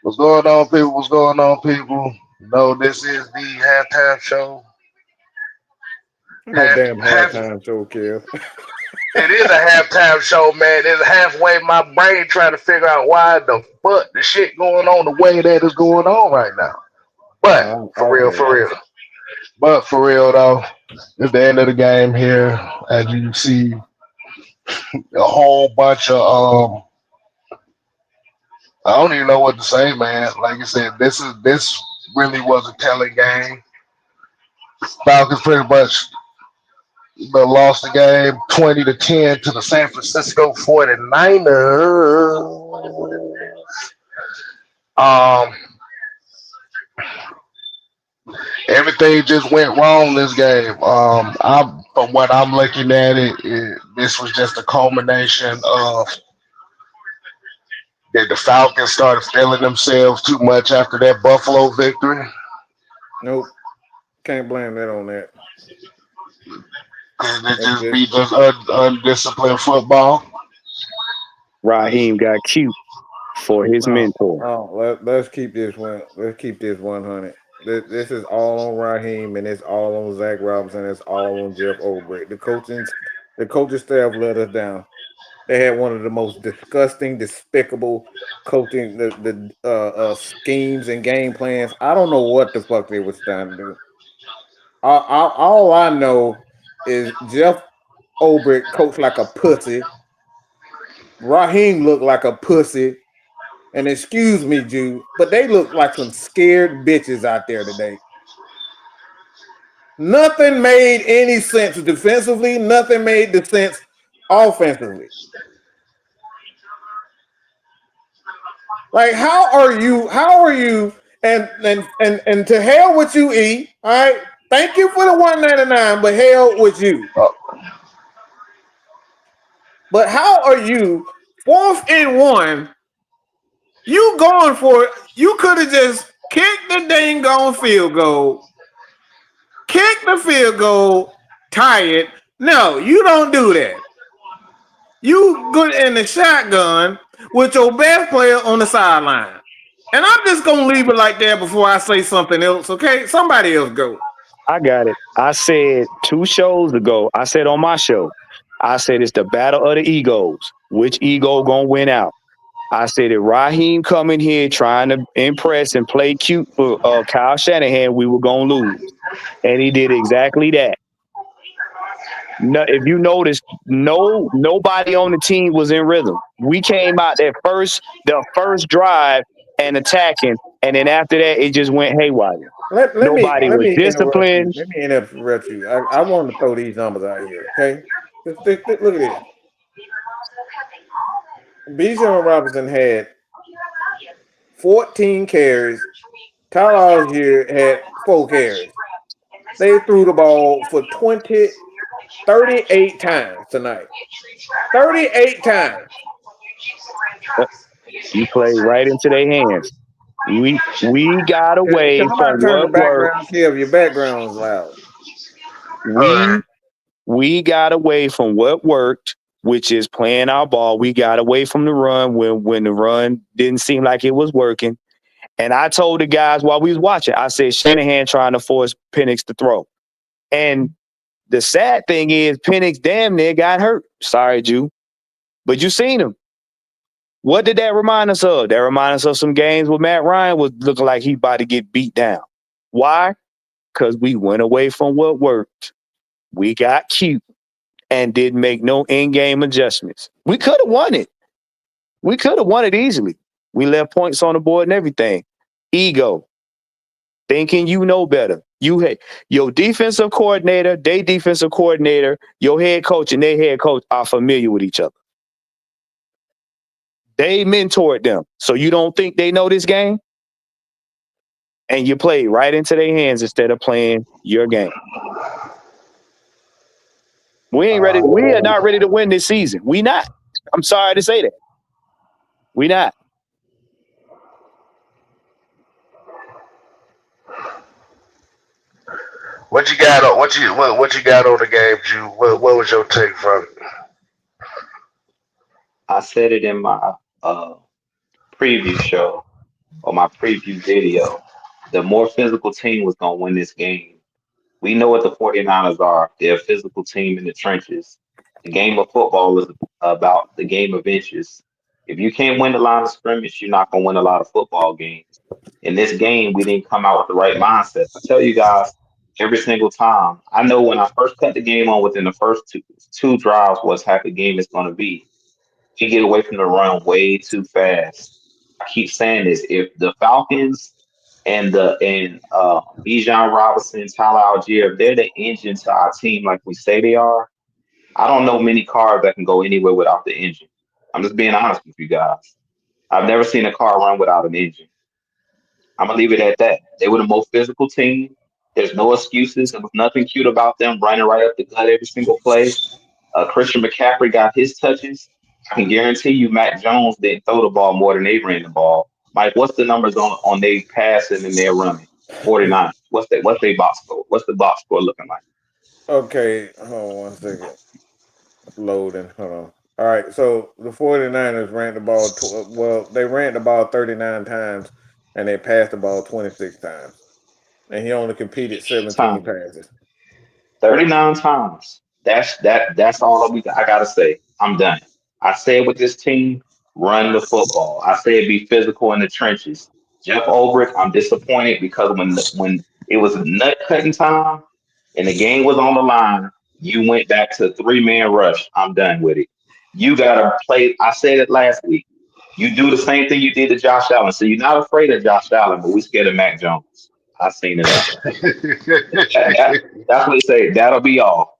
What's going on, people? What's going on, people? No, this is the halftime show. No Half, damn half. halftime show, Kev. It is a halftime show, man. It's halfway my brain trying to figure out why the fuck the shit going on the way that is going on right now. But for real, Okay. for real. But for real though, it's the end of the game here. As you see, a whole bunch of I don't even know what to say, man. Like I said, this really was a telling game. Falcons pretty much lost the game 20-10 to the San Francisco 49ers. Um, everything just went wrong this game. From what I'm looking at this was just a culmination of that the Falcons started feeling themselves too much after that Buffalo victory. Nope. Can't blame that on that. And it That's just just be just undisciplined football. Raheem got cute for his no. mentor. No. Let's keep this one. Let's keep this 100. This is all on Raheem, and it's all on Zach Robinson. It's all on Jeff Obrecht. The coaching staff let us down. They had one of the most disgusting, despicable coaching the schemes and game plans. I don't know what the fuck they was trying to do. All I know is Jeff Obrecht coached like a pussy. Raheem looked like a pussy. And excuse me, Jude, but they look like some scared bitches out there today. Nothing made any sense defensively. Nothing made the sense offensively. Like, how are you? How are you? And to hell with you, E. All right. Thank you for the 199, but hell with you. Uh, But how are you 4th and 1? You going for it? You could have just kicked the dang gone field goal, kick the field goal, tie it. No, you don't do that. You good in the shotgun with your best player on the sideline. And I'm just gonna leave it like that before I say something else, okay? Somebody else go. I got it. I said 2 shows ago, I said on my show, I said it's the battle of the egos. Which ego gonna win out? I said if Raheem come in here trying to impress and play cute for Kyle Shanahan, we were gonna lose. And he did exactly that. No, if you notice, nobody on the team was in rhythm. We came out the first drive and attacking, and then after that it just went haywire. Let, let me Nobody let was me interrupt you. disciplined. Let me interrupt you. I want to throw these numbers out here, okay? Look at this. Bijan Robinson had 14 carries. Tyler Algier had 4 carries. They threw the ball for 38 times tonight. 38 times. You play right into their hands. We got away Can from somebody turn the what worked. background, Kev? Your background's loud. uh, We we got away from what worked, which is playing our ball. We got away from the run when the run didn't seem like it was working. And I told the guys while we was watching, I said Shanahan trying to force Penix to throw. And the sad thing is Penix damn near got hurt. Sorry, Jew. But you seen him. What did that remind us of? That reminded us of some games where Matt Ryan was looking like he about to get beat down. Why? Because we went away from what worked. We got cute and didn't make no in-game adjustments. We could have won it. We could have won it easily. We left points on the board and everything. Ego. Thinking you know better. You had your defensive coordinator, their defensive coordinator, your head coach, and their head coach are familiar with each other. They mentored them. So you don't think they know this game? And you play right into their hands instead of playing your game. We ain't ready. We are not ready to win this season. We not. I'm sorry to say that. We not. what you got on what you got on the game, Jew? What was your take from it? I said it in my preview show or my preview video, the more physical team was going to win this game. We know what the 49ers are. They're a physical team in the trenches. The game of football is about the game of inches. If you can't win the line of scrimmage, you're not going to win a lot of football games. In this game, we didn't come out with the right mindset. I tell you guys every single time. I know when I first cut the game on within the first two drives what type of game it's going to be. We get away from the run way too fast. I keep saying this. If the Falcons and Bijan Robinson, Tyler Algier, if they're the engine to our team like we say they are, I don't know many cars that can go anywhere without the engine. I'm just being honest with you guys. I've never seen a car run without an engine. I'm gonna leave it at that. They were the most physical team. There's no excuses. There was nothing cute about them running right up the gut every single play. Christian McCaffrey got his touches. I can guarantee you Mac Jones didn't throw the ball more than they ran the ball. Mike, what's the numbers on they passing and their running? 49. What's they box score? What's the box score looking like? Okay, hold on 1 second. Loading. Hold on. All right, so the 49ers ran the ball. They ran the ball 39 times, and they passed the ball 26 times. And he only competed 17 passes. 39 times. That's all I gotta say. I'm done. I said with this team, run the football. I said be physical in the trenches. Jeff Ulbrich, I'm disappointed because when it was nut cutting time and the game was on the line, you went back to 3-man rush. I'm done with it. You gotta play. I said it last week. You do the same thing you did to Josh Allen. So you're not afraid of Josh Allen, but we scared of Mac Jones. I seen it all. That's what he said. That'll be all.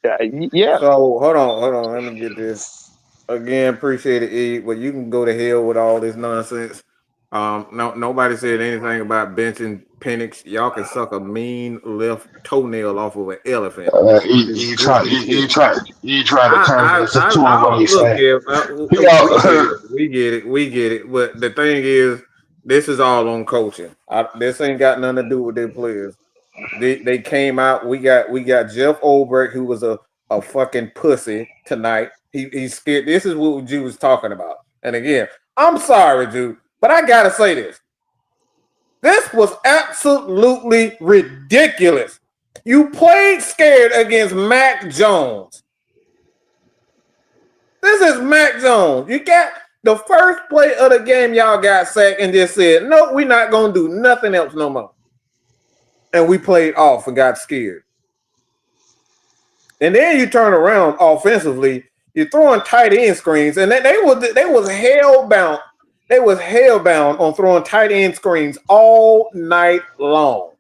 Yeah. So hold on. Let me get this. Again, appreciate it, E. Well, you can go to hell with all this nonsense. Nobody said anything about benching Penix. Y'all can suck a mean left toenail off of an elephant. You try to turn this into a race. We get it. But the thing is, this is all on coaching. This ain't got nothing to do with their players. They came out. We got Jeff Ulbrich, who was a fucking pussy tonight. He's scared. This is what Jude was talking about. And again, I'm sorry, Jude, but I gotta say this. This was absolutely ridiculous. You played scared against Mac Jones. This is Mac Jones. You got the first play of the game, y'all got sacked and just said, no, we're not gonna do nothing else no more. And we played off and got scared. And then you turn around offensively, you're throwing tight end screens, and they was hell-bound. They was hell-bound on throwing tight end screens all night long.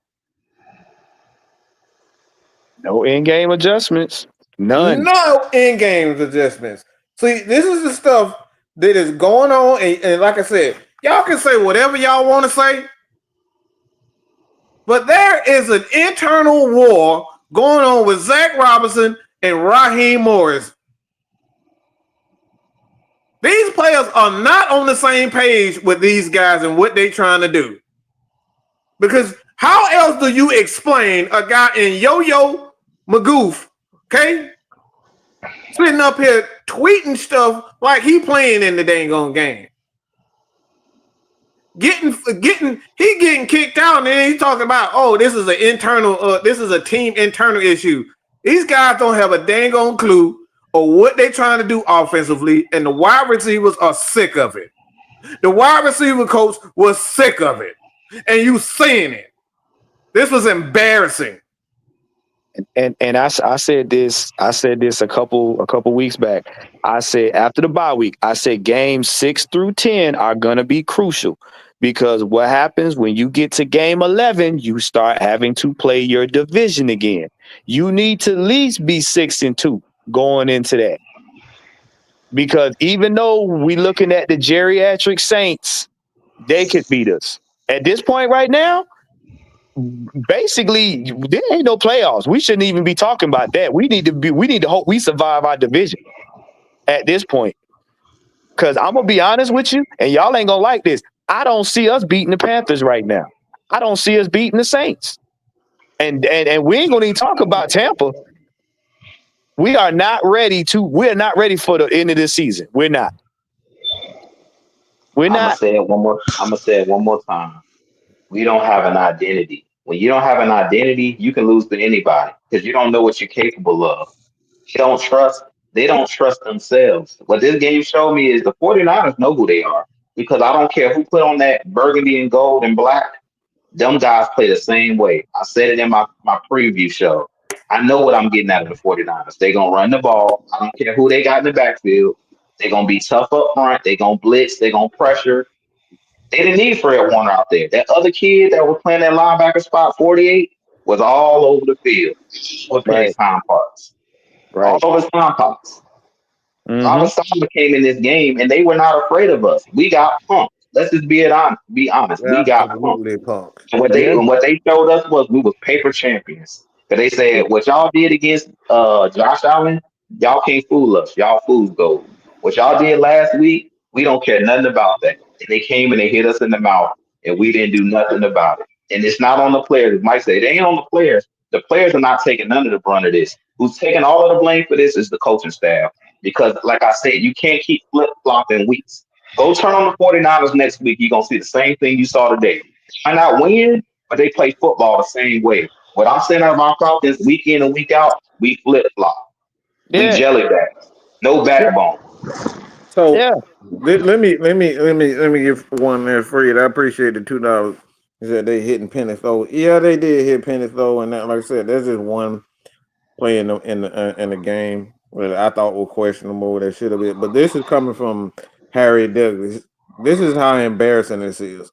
No in-game adjustments. None. No in-game adjustments. See, this is the stuff that is going on, and like I said, y'all can say whatever y'all want to say, but there is an internal war going on with Zach Robinson and Raheem Morris. These players are not on the same page with these guys and what they're trying to do. Because how else do you explain a guy in Yo-Yo Magoof, okay, sitting up here tweeting stuff like he playing in the dang on game? Getting kicked out, and then he's talking about, oh, this is a team internal issue. These guys don't have a dang on clue of what they're trying to do offensively, and the wide receivers are sick of it. The wide receiver coach was sick of it, and you seeing it. This was embarrassing. And I said this a couple weeks back. I said after the bye week, I said games 6 through 10 are gonna be crucial, because what happens when you get to game 11, you start having to play your division again. You need to at least be 6-2 going into that, because even though we looking at the geriatric Saints, they could beat us at this point right now. Basically, there ain't no playoffs. We shouldn't even be talking about that. We need to hope we survive our division at this point. Because I'm gonna be honest with you, and y'all ain't gonna like this. I don't see us beating the Panthers right now. I don't see us beating the Saints. And we ain't gonna even talk about Tampa. We're not ready for the end of this season. We're not. We're I'm gonna not. say it one more. I'm gonna say it one more time. We don't have an identity. When you don't have an identity, you can lose to anybody because you don't know what you're capable of. They don't trust. They don't trust themselves. What this game showed me is the 49ers know who they are because I don't care who put on that burgundy and gold and black. Them guys play the same way. I said it in my preview show. I know what I'm getting out of the 49ers. They're going to run the ball. I don't care who they got in the backfield. They're going to be tough up front. They're going to blitz. They're going to pressure. They didn't need Fred Warner out there. That other kid that was playing that linebacker spot, 48, was all over the field. All of his Right. time parts. All Right. of his time parts. Mm-hmm. Robert Sala came in this game and they were not afraid of us. We got punked. Let's just be it honest. Be honest. We got punked. Absolutely punk. Yeah. And what they showed us was we was paper champions. Because they Yeah. said what y'all did against Josh Allen, y'all can't fool us. Y'all fools gold. What y'all did last week, we don't care nothing about that. And they came and they hit us in the mouth, and we didn't do nothing about it. And it's not on the players. As Mike said, it ain't on the players. The players are not taking none of the brunt of this. Who's taking all of the blame for this is the coaching staff. Because, like I said, you can't keep flip flopping weeks. Go turn on the 49ers next week. You're going to see the same thing you saw today. Might not win, but they play football the same way. What I'm saying about Falcons week in and week out, we flip flop. We Yeah. jelly back. No Yeah. backbone. So Yeah. let me give one there free. I appreciate the $2. He said they hitting Penny Throw. Yeah, they did hit Penny Throw, and that, like I said, there's just one play in the game that I thought was questionable. That should have been, but this is coming from Harry Douglas. This is how embarrassing this is.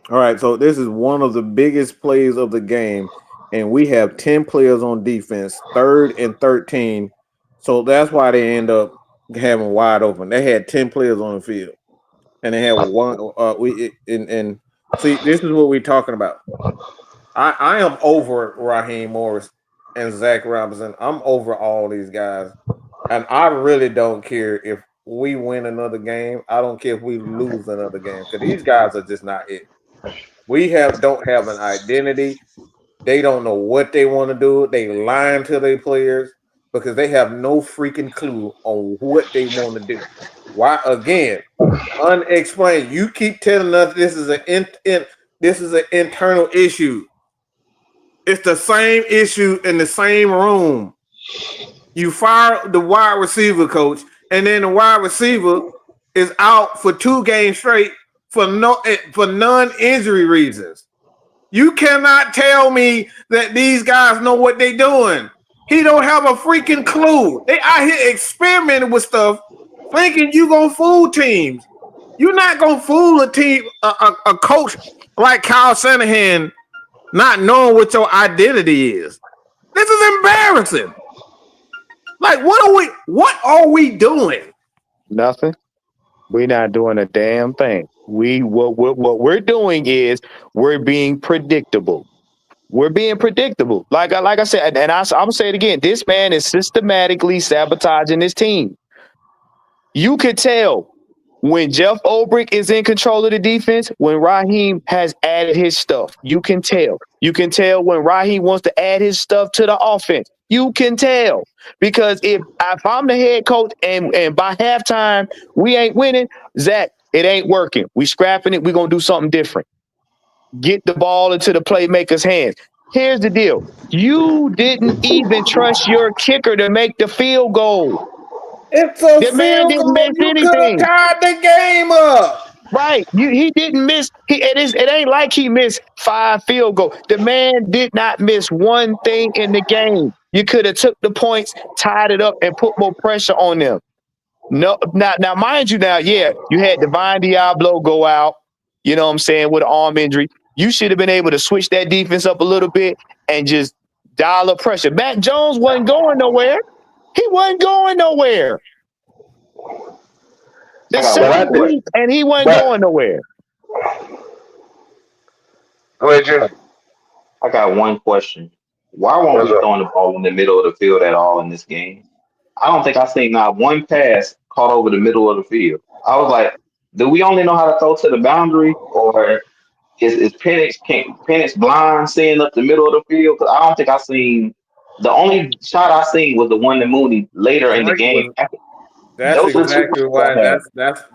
All right, so this is one of the biggest plays of the game, and we have 10 players on defense, 3rd and 13. So that's why they end up having wide open. They had 10 players on the field, and they had one. And see, this is what we're talking about. I am over Raheem Morris and Zach Robinson. I'm over all these guys, and I really don't care if we win another game. I don't care if we lose another game because these guys are just not it. We don't have an identity. They don't know what they want to do. They lying to their players because they have no freaking clue on what they want to do. Why again? Unexplained. You keep telling us this is an internal issue. It's the same issue in the same room. You fire the wide receiver coach, and then the wide receiver is out for 2 games straight for non-injury reasons. You cannot tell me that these guys know what they're doing. He don't have a freaking clue. They out here experimenting with stuff, thinking you gonna fool teams. You're not gonna fool a team, a coach like Kyle Shanahan, not knowing what your identity is. This is embarrassing. Like, what are we doing? Nothing. We're not doing a damn thing. What we're doing is we're being predictable. We're being predictable. Like I said, and I'm gonna say it again. This man is systematically sabotaging this team. You could tell when Jeff Ulbrich is in control of the defense, when Raheem has added his stuff. You can tell. You can tell when Raheem wants to add his stuff to the offense. You can tell. Because if I'm the head coach and by halftime we ain't winning, Zach, it ain't working. We scrapping it. We're gonna do something different. Get the ball into the playmaker's hands. Here's the deal. You didn't even trust your kicker to make the field goal. It's a The man field didn't goal. miss You could have anything. tied the game up. Right. He didn't miss. It ain't like he missed 5 field goals. The man did not miss one thing in the game. You could have took the points, tied it up, and put more pressure on them. No, now, mind you, yeah, you had Divine Diablo go out. You know what I'm saying, with an arm injury. You should have been able to switch that defense up a little bit and just dial up pressure. Matt Jones wasn't going nowhere. He wasn't going nowhere. I got one question. And he wasn't But going nowhere. go ahead, Junior. I got one question. Why weren't What's we up? throwing the ball in the middle of the field at all in this game? I don't think I seen not one pass caught over the middle of the field. I was like, do we only know how to throw to the boundary, or is Penix blind seeing up the middle of the field? Because I don't think I seen the only shot I seen was the one to Mooney later in the Drake game. was That's Those are two exactly things I why. have.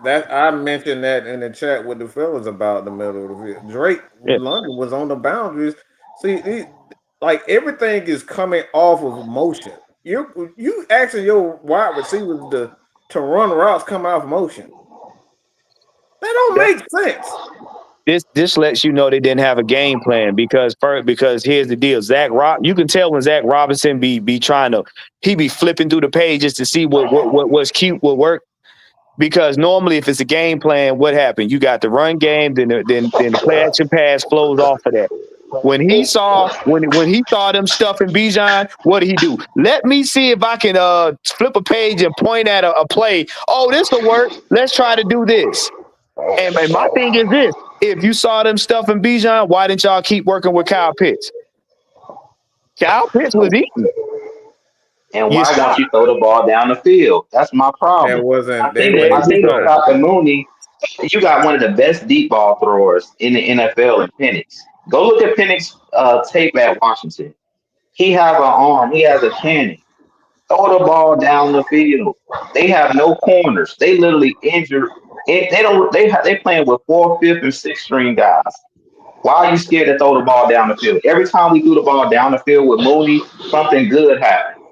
That I mentioned that in the chat with the fellas about the middle of the field. Drake Yeah. London was on the boundaries. See, like everything is coming off of motion. You asking your wide receivers to run routes come off motion. That don't That, make sense. this lets you know they didn't have a game plan because here's the deal. You can tell when Zach Robinson be trying to he be flipping through the pages to see what's cute, what work. Because normally, if it's a game plan, what happened? You got the run game, then the play action pass flows off of that. When he saw them stuffing Bijan, what did he do? Let me see if I can flip a page and point at a play. Oh, this will work. Let's try to do this. And my thing is this: if you saw them stuffing Bijan, why didn't y'all keep working with Kyle Pitts? Kyle Pitts was eating. And You why won't stopped. you throw the ball down the field? That's my That problem. I wasn't that think There I wasn't you think with go. designed. Falcon Mooney, you got one of the best deep ball throwers in the NFL in Penix. Go look at Penix tape at Washington. He has an arm. He has a cannon. Throw the ball down the field. They have no corners. They literally injured. They don't. They playing with fourth, fifth, and sixth string guys. Why are you scared to throw the ball down the field? Every time we threw the ball down the field with Mooney, something good happened.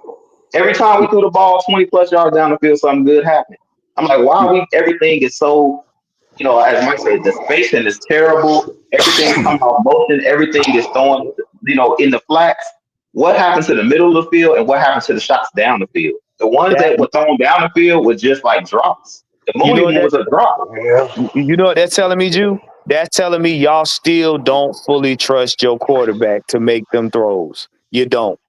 Every time we threw the ball 20 plus yards down the field, something good happened. I'm like, why are we? Everything is so, as Mike said, the spacing is terrible. Everything's coming off motion. Everything is throwing, in the flats. What happened to the middle of the field and what happened to the shots down the field? The ones That that were thrown down the field were just like drops. The you know Mooney what one that was a drop. Yeah. you know what that's telling me, Jew? That's telling me y'all still don't fully trust your quarterback to make them throws. You don't.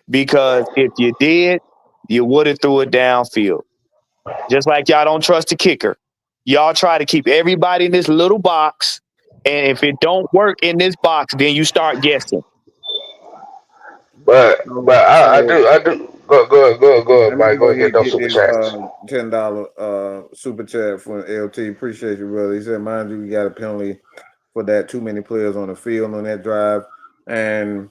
Because if you did, you would have threw it downfield. Just like y'all don't trust the kicker. Y'all try to keep everybody in this little box. And if it don't work in this box, then you start guessing. But So I do. Go, let me Mike. go Go and ahead get and those get super this chats. $10 super chat from LT. Appreciate you, brother. He said, mind you, we got a penalty for that too many players on the field on that drive. And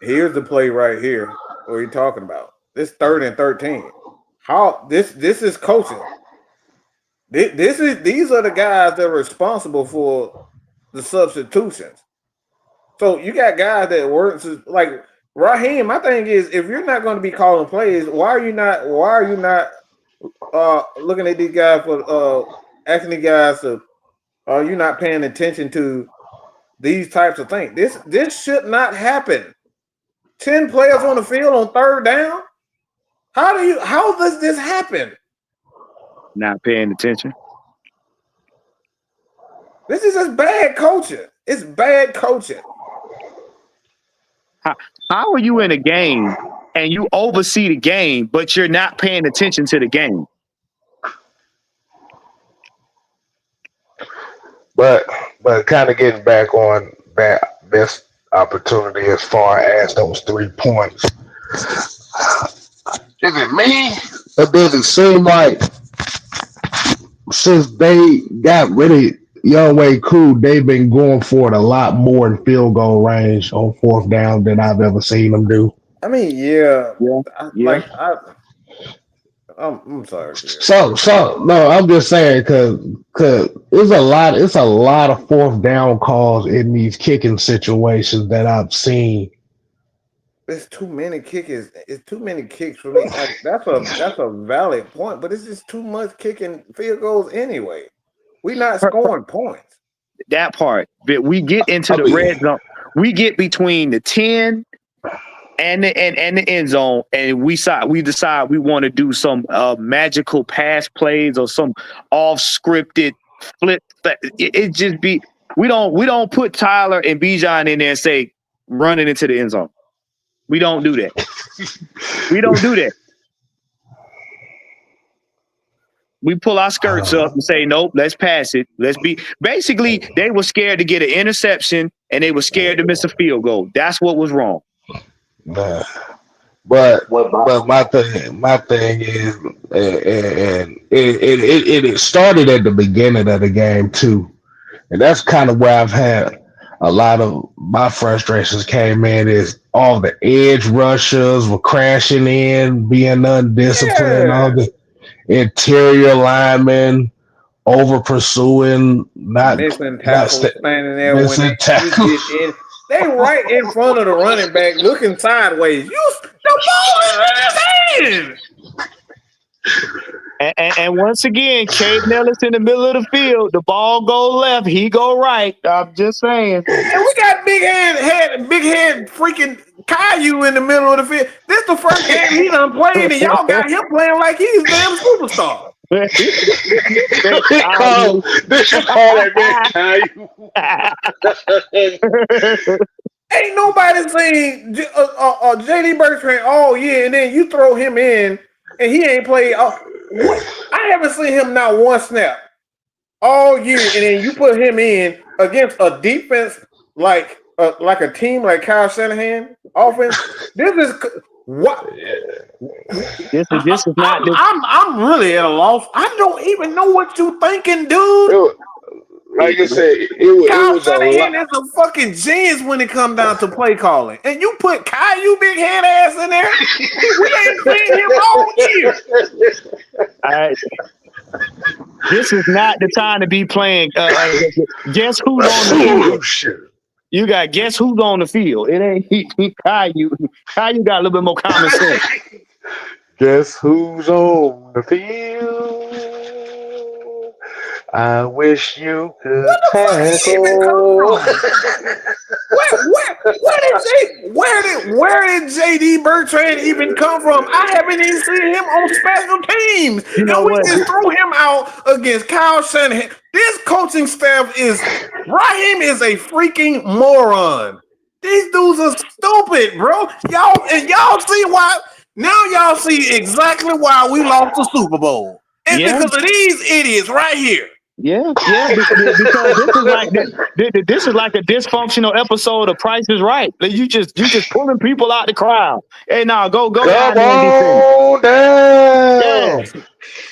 here's the play right here. What are you talking about? This 3rd and 13. How this is coaching. These are the guys that are responsible for the substitutions. So you got guys that work like Raheem. My thing is, if you're not going to be calling plays, why are you not looking at these guys for asking these guys to? Are you not paying attention to these types of things? This should not happen. 10 players on the field on 3rd down. How does this happen? Not paying attention. This is just bad coaching. It's bad coaching. How are you in a game and you oversee the game, but you're not paying attention to the game? But kind of getting back on that this opportunity as far as those 3 points. Is it me? Or does it seem like since they got rid of Young Way Cool, they've been going for it a lot more in field goal range on 4th down than I've ever seen them do. I mean, yeah, Yeah. Yeah. I'm sorry. No, I'm just saying because it's a lot of 4th down calls in these kicking situations that I've seen. It's too many kickers. It's too many kicks for me. Like, that's a valid point, but it's just too much kicking field goals anyway. We're not scoring points. That part. But we get into I the mean, red zone. We get between the 10 and the end zone, and we decide we want to do some magical pass plays or some off scripted flip. It just be we don't put Tyler and Bijan in there and say run it into the end zone. We don't do that. We don't do that. We pull our skirts up and say, nope, let's pass it. Basically, they were scared to get an interception and they were scared to miss a field goal. That's what was wrong. nah. But What my thing is, and it started at the beginning of the game too, and that's kind of where I've had a lot of my frustrations came in is all the edge rushers were crashing in, being undisciplined, all Yeah. the interior linemen over pursuing, missing tackles, standing there when missing you tackles. get in. They right in front of the running back, looking sideways. The ball is in his hand. And once again, Cade Nellis in the middle of the field. The ball go left, he go right. I'm just saying. And we got big head freaking Caillou in the middle of the field. This is the first game he done played, and y'all got him playing like he's a damn superstar. They call that man Caillou. Ain't nobody saying JD Bertrand all year, and then you throw him in, and he ain't played. I haven't seen him not one snap all year, and then you put him in against a defense like a team like Kyle Shanahan offense. This is what. This is not. I'm really at a loss. I don't even know what you thinking, dude. Like I said, Kyle was Shanahan is a fucking genius when it comes down to play calling, and you put Caillou big head ass in there. We ain't seen him all year. This is not the time to be playing. Guess who's on the field? You got guess who's on the field. It ain't Caillou. Caillou got a little bit more common sense. Guess who's on the field? I wish you could tackle. Where did JD Bertrand even come from? I haven't even seen him on special teams. You know we what? just threw him out against Kyle Shanahan. This coaching staff Raheem is a freaking moron. These dudes are stupid, bro. Y'all see why? Now y'all see exactly why we lost the Super Bowl. It's because of these idiots right here. Yeah, because this is like a dysfunctional episode of Price is Right. You just pulling people out the crowd. Hey, now go down there.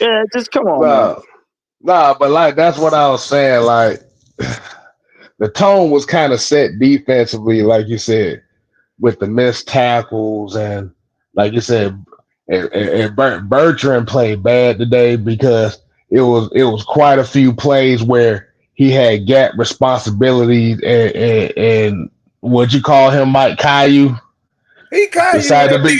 Yeah, just come on. Nah, but like that's what I was saying. Like the tone was kind of set defensively, like you said, with the missed tackles and like you said, and Bertrand played bad today because it was quite a few plays where he had gap responsibilities and what you call him, Mike Caillou? He decided to be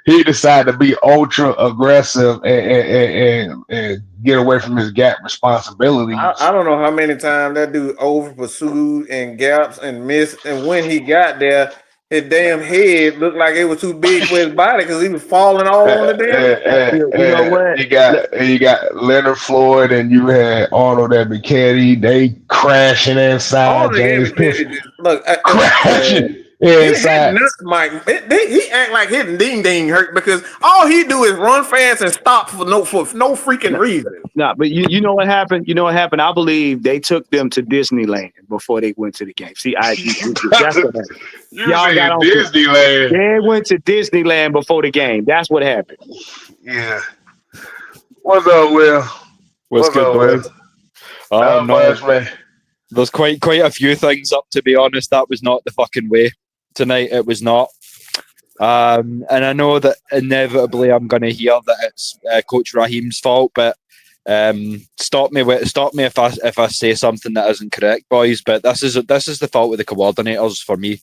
he decided to be ultra aggressive and get away from his gap responsibilities. I don't know how many times that dude over pursued and gaps and missed, and when he got there, his damn head looked like it was too big for his body because he was falling all on the damn. You know what? You got Leonard Floyd and you had Arnold Ebiketie. They crashing inside. James crashing inside. Mike, he act like his ding hurt because all he do is run fast and stop for no freaking reason. No, but you know what happened? You know what happened? I believe they took them to Disneyland before they went to the game. See, that's what happened. Y'all got on Disneyland. They went to Disneyland before the game. That's what happened. Yeah. What's up, Will? What's good, boys? Not much, man. There's quite a few things up, to be honest. That was not the fucking way tonight. It was not. And I know that inevitably I'm going to hear that it's Coach Raheem's fault, but stop me if I say something that isn't correct, boys. But this is the fault with the coordinators for me.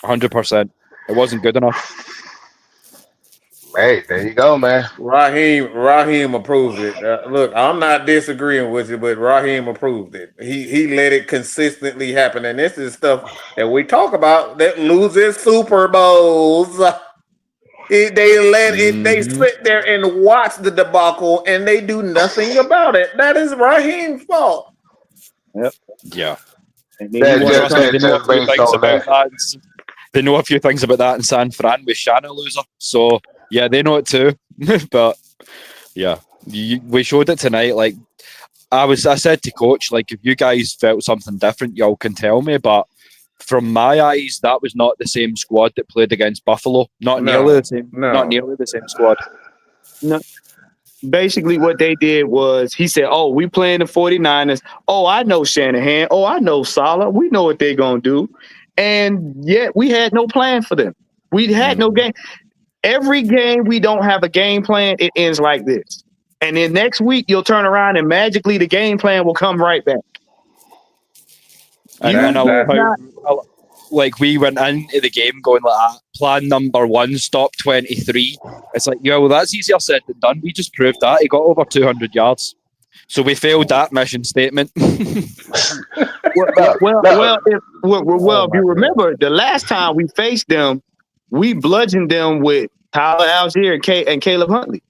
100%. It wasn't good enough. Hey, there you go, man. Raheem approved it. Look, I'm not disagreeing with you, but Raheem approved it. He let it consistently happen, and this is stuff that we talk about that loses Super Bowls. They sit there and watch the debacle, and they do nothing about it. That is Raheem's fault. Yep. Yeah. They know a few things about that in San Fran with Shanna loser. So yeah, they know it too. But yeah, we showed it tonight. Like I said to Coach, like if you guys felt something different, y'all can tell me. But from my eyes, that was not the same squad that played against Buffalo. Not nearly the same squad. No. Basically, what they did was he said, "Oh, we playing the 49ers. Oh, I know Shanahan. Oh, I know Saleh. We know what they're gonna do." And yet we had no plan for them. We had no game. Every game we don't have a game plan, it ends like this. And then next week you'll turn around and magically the game plan will come right back. And I love how, like, we went into the game going like that. Plan number 1, stop 23. It's like, yeah, well, that's easier said than done. We just proved that. He got over 200 yards. So we failed that mission statement. Well, if you remember, the last time we faced them, we bludgeoned them with Tyler Algier and Caleb Huntley.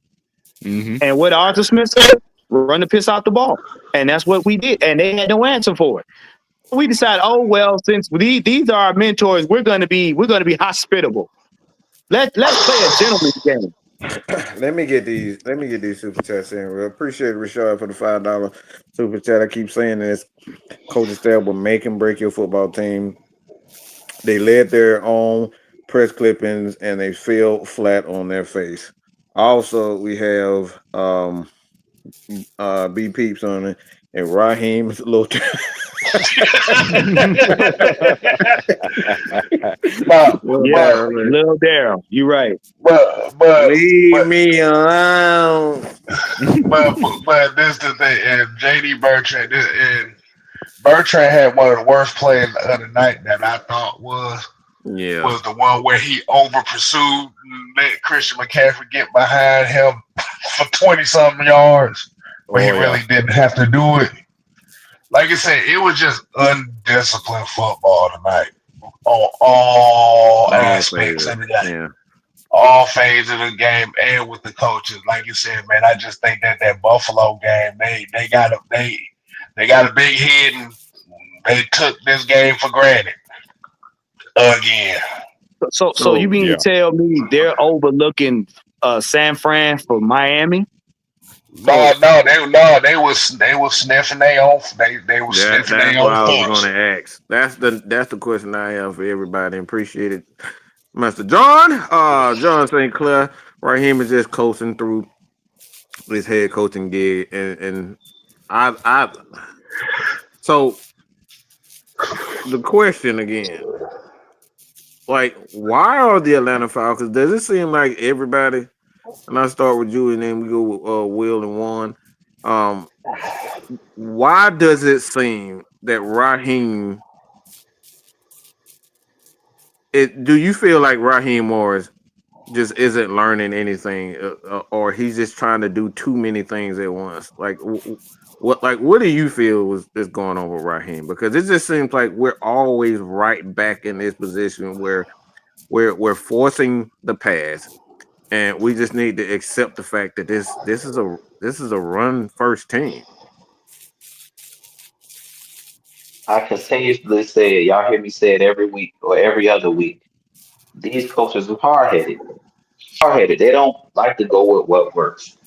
Mm-hmm. And what Arthur Smith said, run the piss out the ball. And that's what we did. And they had no answer for it. We decided, oh well, since these are our mentors, we're gonna be hospitable. Let's play a gentleman's game. Let me get these super chats in. We appreciate Rashard for the $5 super chat. I keep saying this. Coaching staff will make and break your football team. They led their own press clippings and they fell flat on their face. Also, we have B Peeps on it, and Raheem is a little. Little Daryl, you're right. But leave me alone. but this is the thing, and JD Bertrand had one of the worst plays of the night that I thought was the one where he over pursued and let Christian McCaffrey get behind him for 20-something yards, but he really didn't have to do it. Like I said, it was just undisciplined football tonight on all aspects of the game. Yeah. All phases of the game and with the coaches. Like you said, man, I just think that Buffalo game, they got a big head and they took this game for granted again. So you mean to tell me they're overlooking San Fran for Miami? No, they was sniffing their own. They were sniffing their own. That's what I was going to ask. That's the question I have for everybody. Appreciate it, Mr. John St. Clair. Raheem is just coasting through his head coaching gig, and I. So the question again, like, why are the Atlanta Falcons? Does it seem like everybody? And I start with you, and then we go with Will and Juan. Why does it seem that Raheem? Do you feel like Raheem Morris just isn't learning anything, or he's just trying to do too many things at once? Like, what do you feel is going on with Raheem? Because it just seems like we're always right back in this position where we're forcing the pass. And we just need to accept the fact that this is a run first team. I continuously say it. Y'all hear me say it every week or every other week. These coaches are hard-headed. They don't like to go with what works.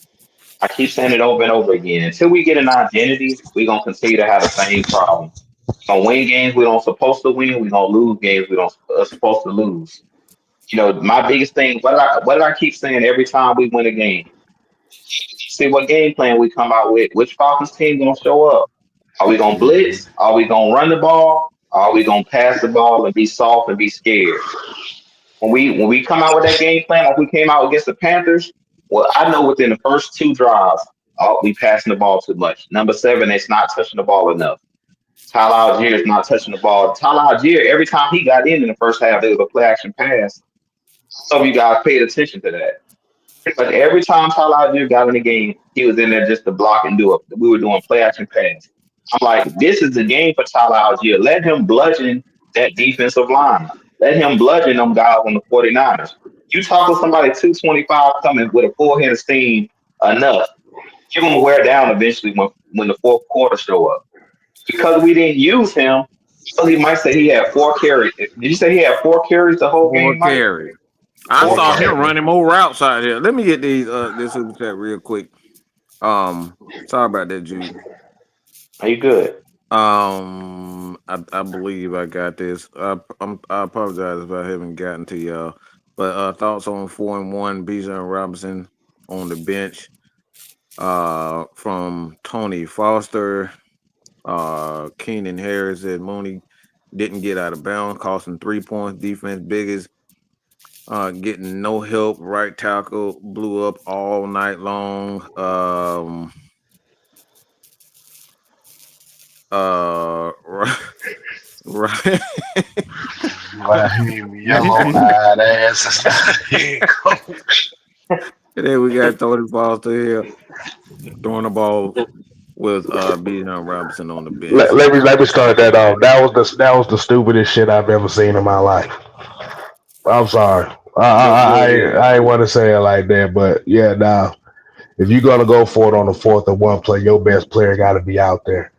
I keep saying it over and over again. Until we get an identity, we're going to continue to have the same problem. We're going to win games we don't supposed to win. We're going to lose games we don't supposed to lose. You know, my biggest thing, what did I keep saying every time we win a game? See what game plan we come out with. Which Falcons team going to show up? Are we going to blitz? Are we going to run the ball? Or are we going to pass the ball and be soft and be scared? When we come out with that game plan, like we came out against the Panthers, well, I know within the first 2 drives, we passing the ball too much. Number 7, it's not touching the ball enough. Tyler Algier is not touching the ball. Tyler Algier, every time he got in the first half, there was a play action pass. Some of you guys paid attention to that. But every time Tyler Algier got in the game, he was in there just to block and do it. We were doing play action pass. I'm like, this is the game for Tyler Algier. Let him bludgeon that defensive line. Let him bludgeon them guys on the 49ers. You talk to somebody 225 coming with a full head of steam enough. You're going to wear down eventually when the fourth quarter show up. Because we didn't use him, so he might say he had 4 carries. Did you say he had 4 carries the whole game? 4 carries. I saw him running more routes out here. Let me get this super chat real quick. Sorry about that, Jude. Are you good? I believe I got this. I apologize if I haven't gotten to y'all. But thoughts on 4-1 Bijan Robinson on the bench. From Tony Foster. Keenan Harris said Mooney didn't get out of bounds, costing 3 points. Defense biggest Getting no help. Right tackle blew up all night long. Right. Right. Raheem, yellow-eyed ass is not head coach. And then we got Tony Foster here throwing the ball with Bijan Robinson on the bench. Let me start that off. That was the stupidest shit I've ever seen in my life. I'm sorry. Go ahead. I ain't want to say it like that, but yeah, now if you're gonna go for it on the 4th and 1 play, your best player got to be out there.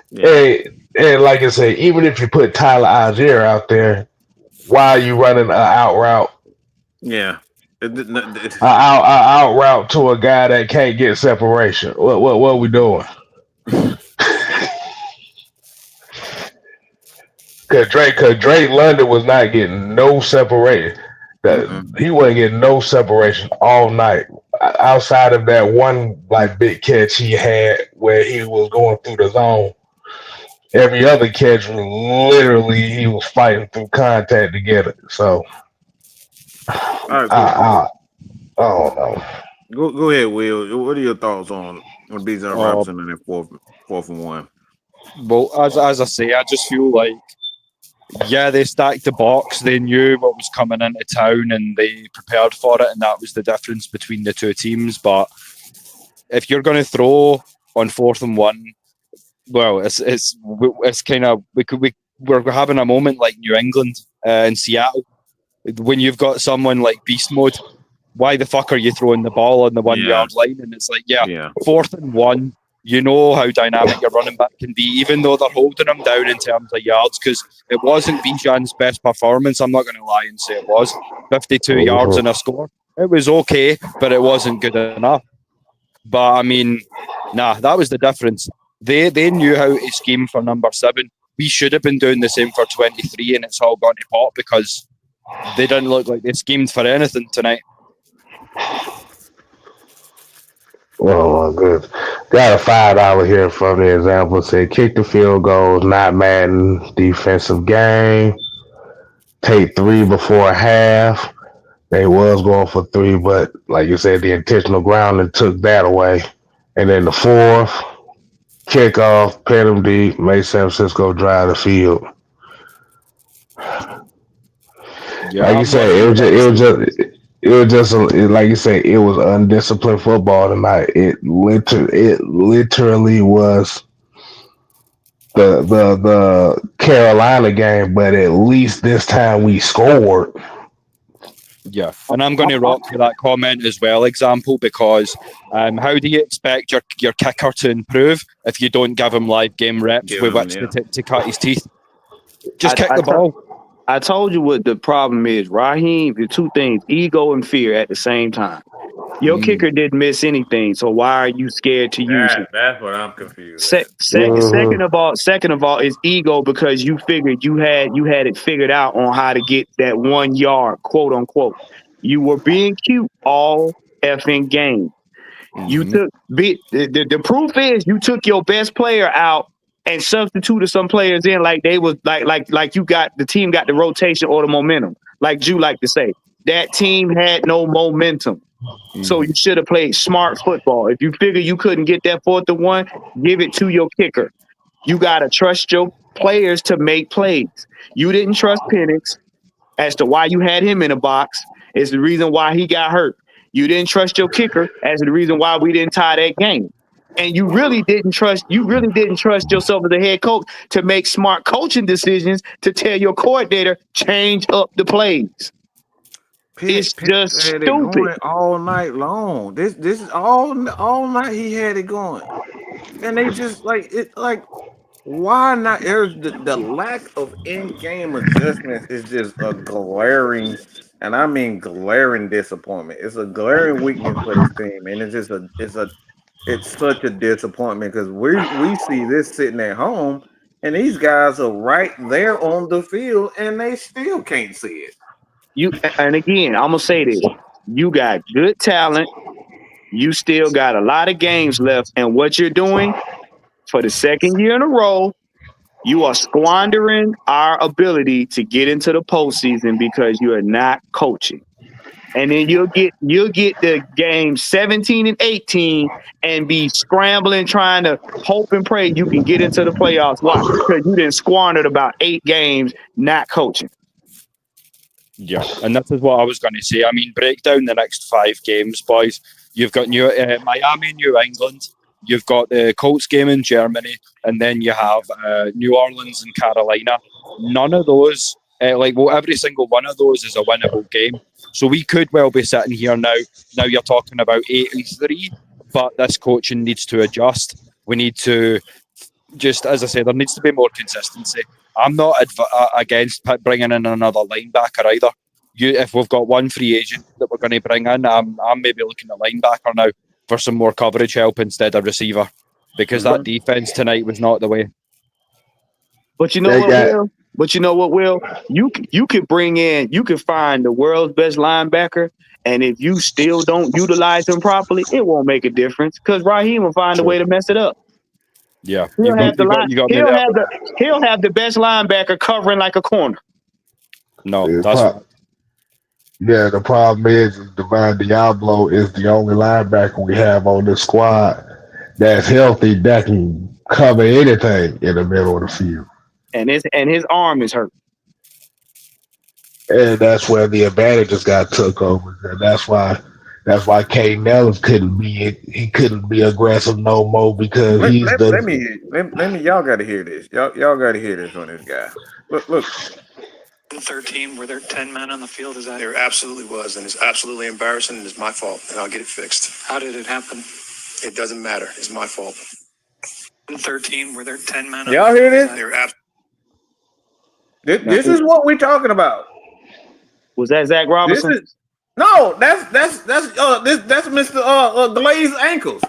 Yeah. And like I said, even if you put Tyler Algier out there, why are you running an out route? Yeah. Out route to a guy that can't get separation. What are we doing? Cause Drake London was not getting no separation. That he wasn't getting no separation all night. Outside of that one like big catch he had where he was going through the zone, every other catch was literally he was fighting through contact to get it. So All right, I don't know. go ahead, Will. What are your thoughts on Bijan Uh, Robinson in that fourth and one? well, as I say, I just feel like yeah, they stacked the box. They knew what was coming into town, and they prepared for it, and that was the difference between the two teams. But if you're going to throw on 4th and 1, well, it's kind of we're having a moment like New England in Seattle when you've got someone like beast mode. Why the fuck are you throwing the ball on the 1 yard line? And it's like, yeah, 4th and 1. You know how dynamic your running back can be, even though they're holding him down in terms of yards, because it wasn't Bijan's best performance. I'm not going to lie and say it was 52 yards and a score. It was okay, but it wasn't good enough. But I mean, that was the difference. They knew how to scheme for number 7. We should have been doing the same for 23, and it's all gone to pot because they didn't look like they schemed for anything tonight. Oh my goodness. Got a $5 here from the example. Said kick the field goals, not Madden defensive game. Take 3 before half. They was going for 3, but like you said, the intentional grounding took that away. And then the 4th, kickoff, penalty, made San Francisco drive the field. Yeah, Like you said, it was just like you said, it was undisciplined football tonight. It literally was the Carolina game, but at least this time we scored. Yeah, and I'm going to rock with that comment as well, example, because how do you expect your kicker to improve if you don't give him live game reps with which to cut his teeth? Just kick the ball. I told you what the problem is, Raheem. The two things: ego and fear at the same time. Your kicker didn't miss anything, so why are you scared to use it? That's what I'm confused. Second of all, is ego because you figured you had it figured out on how to get that 1 yard, quote unquote. You were being cute all effing game. You took the proof is you took your best player out and substituted some players in like they was like you got the team got the rotation or the momentum, like you like to say. That team had no momentum. So you should have played smart football. If you figure you couldn't get that 4th and 1, give it to your kicker. You got to trust your players to make plays. You didn't trust Penix as to why you had him in a box. Is the reason why he got hurt. You didn't trust your kicker as the reason why we didn't tie that game. And you really didn't trust yourself as a head coach to make smart coaching decisions to tell your coordinator change up the plays. It's just stupid. All night long. This is all night he had it going, and they just why not? There's the lack of in-game adjustments is just a glaring, and I mean glaring disappointment. It's a glaring weakness for this team, and it's such a disappointment because we see this sitting at home, and these guys are right there on the field, and they still can't see it. And again, I'm gonna say this: you got good talent. You still got a lot of games left, and what you're doing for the second year in a row, you are squandering our ability to get into the postseason because you are not coaching. and then you'll get the game 17 and 18 and be scrambling, trying to hope and pray you can get into the playoffs. Why? Because you didn't squandered about 8 games not coaching. Yeah, and this is what I was going to say. I mean, break down the next 5 games, boys. You've got Miami, New England. You've got the Colts game in Germany, and then you have New Orleans and Carolina. None of those, every single one of those is a winnable game. So we could well be sitting here now. Now you're talking about 83, but this coaching needs to adjust. We need to just, as I said, there needs to be more consistency. I'm not against bringing in another linebacker either. If we've got one free agent that we're going to bring in, I'm maybe looking at linebacker now for some more coverage help instead of receiver, because that defense tonight was not the way. But you know what, Will? But you know what, Will? You could find the world's best linebacker, and if you still don't utilize him properly, it won't make a difference because Raheem will find a way to mess it up. Yeah, he'll have the best linebacker covering like a corner. No, the problem is Divine Diablo is the only linebacker we have on this squad that's healthy that can cover anything in the middle of the field. And his arm is hurt. And that's where the advantages got took over. And that's why Caden Ellis couldn't be aggressive no more because let me y'all gotta hear this. Y'all gotta hear this on this guy. Look. 13, were there 10 men on the field? Is that? There absolutely was, and it's absolutely embarrassing, and it's my fault, and I'll get it fixed. How did it happen? It doesn't matter. It's my fault. 13, were there 10 men on y'all hear this? This is what we're talking about. Was that Zach Robinson? That's Mr. Glazed Ankles.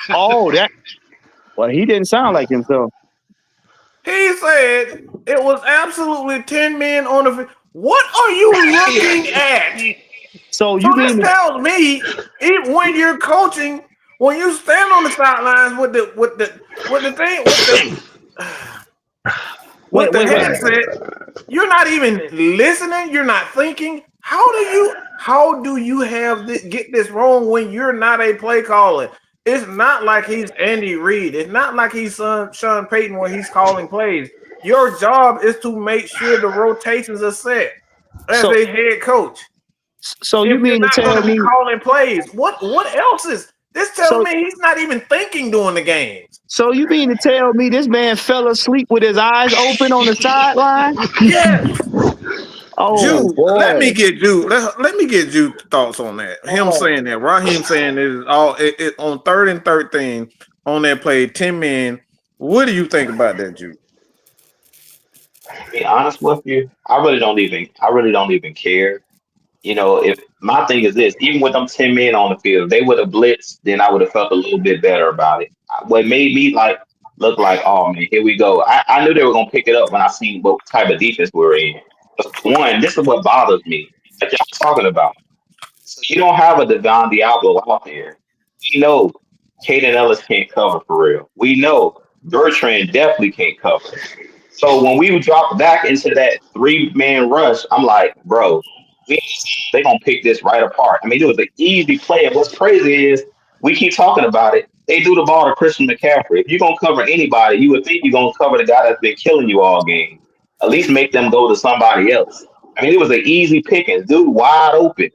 Well, he didn't sound like himself. He said it was absolutely 10 men on the field. What are you looking at? So this tells me, even when you're coaching, when you stand on the sidelines with the headset, you're not even listening. You're not thinking. How do you get this wrong when you're not a play caller? It's not like he's Andy Reid. It's not like he's Sean Payton when he's calling plays. Your job is to make sure the rotations are set as a head coach. So you mean to tell me calling plays? What else is this? Telling me he's not even thinking during the games. So you mean to tell me this man fell asleep with his eyes open on the sideline? Yes. Oh, let me get Jude's thoughts on that. Him saying that, Raheem saying it is all it on 3rd and 13 on that play, 10 men. What do you think about that, Jude? To be honest with you, I really don't even care. You know, if my thing is this, even with them 10 men on the field, if they would have blitzed, then I would have felt a little bit better about it. What made me look like, oh man, here we go. I knew they were gonna pick it up when I seen what type of defense we were in. One, this is what bothers me, like y'all talking about. So you don't have a Devon Diablo out there. We know Caden Ellis can't cover for real. We know Bertrand definitely can't cover. So when we drop back into that 3-man rush, I'm like, bro, they gonna pick this right apart. I mean, it was an easy play. And what's crazy is we keep talking about it. They do the ball to Christian McCaffrey. If you're gonna cover anybody, you would think you're gonna cover the guy that's been killing you all game. At least make them go to somebody else. I mean, it was an easy pickings. Dude, wide open.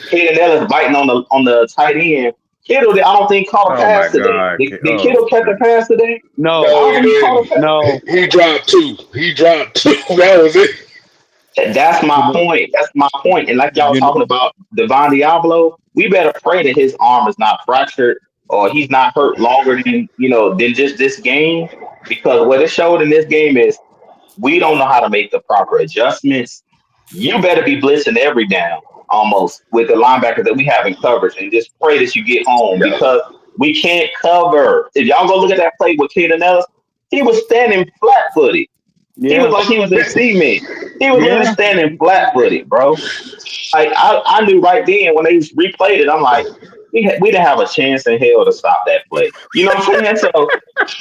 Caden Ellis biting on the tight end. Kittle, I don't think caught a pass today. Did Kittle catch a pass today? No. He dropped 2. That was it. That's my point. And like y'all talking about Devon Diablo, we better pray that his arm is not fractured or he's not hurt longer than just this game. Because what it showed in this game is we don't know how to make the proper adjustments. You better be blitzing every down almost with the linebackers that we have in coverage and just pray that you get home because we can't cover. If y'all go look at that play with Caden Ellis, he was standing flat-footed. Yeah. He was like he was in cement. He was really standing flat-footed, bro. Like I knew right then when they replayed it, I'm like, we didn't have a chance in hell to stop that play. You know what I'm saying? So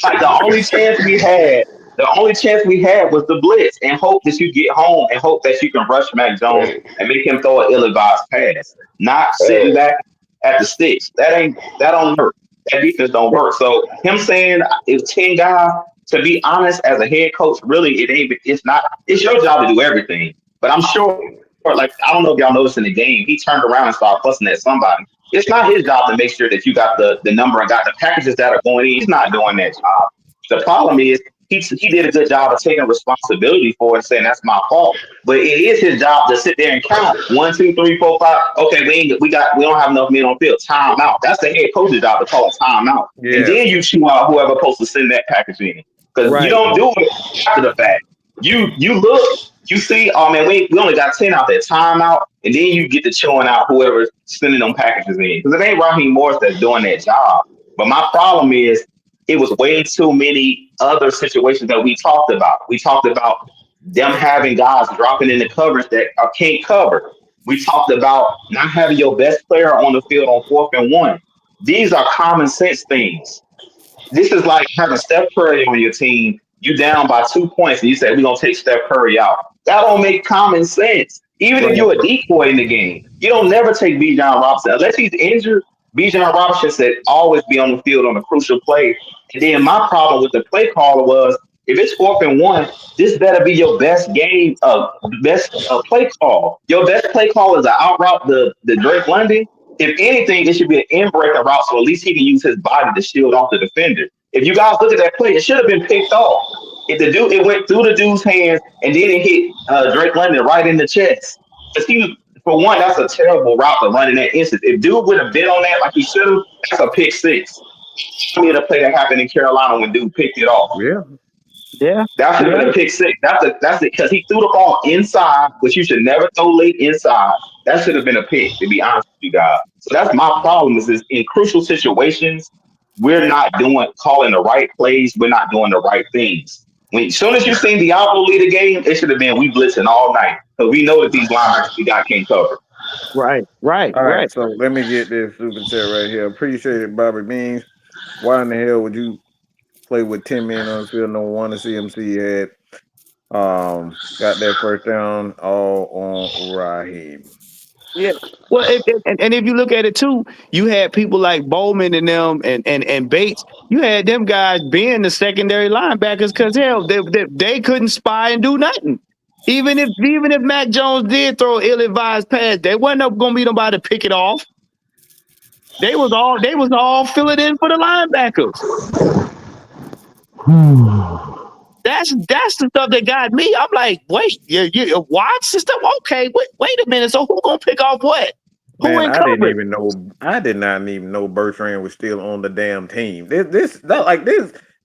like the only chance we had The only chance we had was the blitz and hope that you get home and hope that you can rush Mac Jones Hey, and make him throw an ill-advised pass, not sitting hey, back at the sticks. That don't work. That defense don't work. So him saying it's 10 guys, to be honest, as a head coach, really it's not it's your job to do everything. But I'm sure, like, I don't know if y'all noticed in the game, he turned around and started fussing at somebody. It's not his job to make sure that you got the number and got the packages that are going in. He's not doing that job. The problem is he did a good job of taking responsibility for it and saying that's my fault. But it is his job to sit there and count 1, 2, 3, 4, 5. Okay, we don't have enough men on field. Time out. That's the head coach's job to call a timeout. And Yeah. then you chew out whoever supposed to send that package in. Because you Right. don't do it after the fact. You look, you see, oh man, we only got 10 out there, timeout, and then you get to chewing out whoever's sending them packages in. Because it ain't Raheem Morris that's doing that job. But my problem is it was way too many other situations that we talked about. We talked about them having guys dropping in the coverage that can't cover. We talked about not having your best player on the field on 4th and 1. These are common sense things. This is like having Steph Curry on your team. You down by 2 points, and you say we're gonna take Steph Curry out. That don't make common sense. Even if Right. you're a decoy in the game, you don't never take Bijan Robinson unless he's injured. Bijan Robinson should always be on the field on a crucial play. And then my problem with the play caller was if it's 4th and 1, this better be your best game of best play call. Your best play call is an out route the Drake London. If anything, it should be an in-breaking route so at least he can use his body to shield off the defender. If you guys look at that play, it should have been picked off. If the dude, it went through the dude's hands and then it hit Drake London right in the chest. For one, that's a terrible route to run in that instance. If dude would have been on that like he should have, that's a pick six. I mean, the play that happened in Carolina when dude picked it off. Yeah. Yeah. That should have been a pick six. That's it because he threw the ball inside, which you should never throw late inside. That should have been a pick, to be honest with you guys. So that's my problem is in crucial situations, we're not calling the right plays. We're not doing the right things. As soon as you seen Diablo lead the game, it should have been we blitzing all night. Because we know that these linebackers we got can't cover. Right. Right. All right, Right. so let me get this super chat right here. Appreciate it, Bobby Beans. Why in the hell would you play with 10 men on the field? No wonder CMC had got that first down all on Raheem. Yeah. Well, and if you look at it too, you had people like Bowman and them and Bates. You had them guys being the secondary linebackers because hell, they couldn't spy and do nothing. Even if Mac Jones did throw an ill-advised pass, they wasn't going to be nobody to pick it off. They was all filling in for the linebackers. That's the stuff that got me. I'm like, wait, you watch the stuff. Okay, wait a minute. So who gonna pick off what? Who Man, in I coverage? did not even know Bertrand was still on the damn team. This,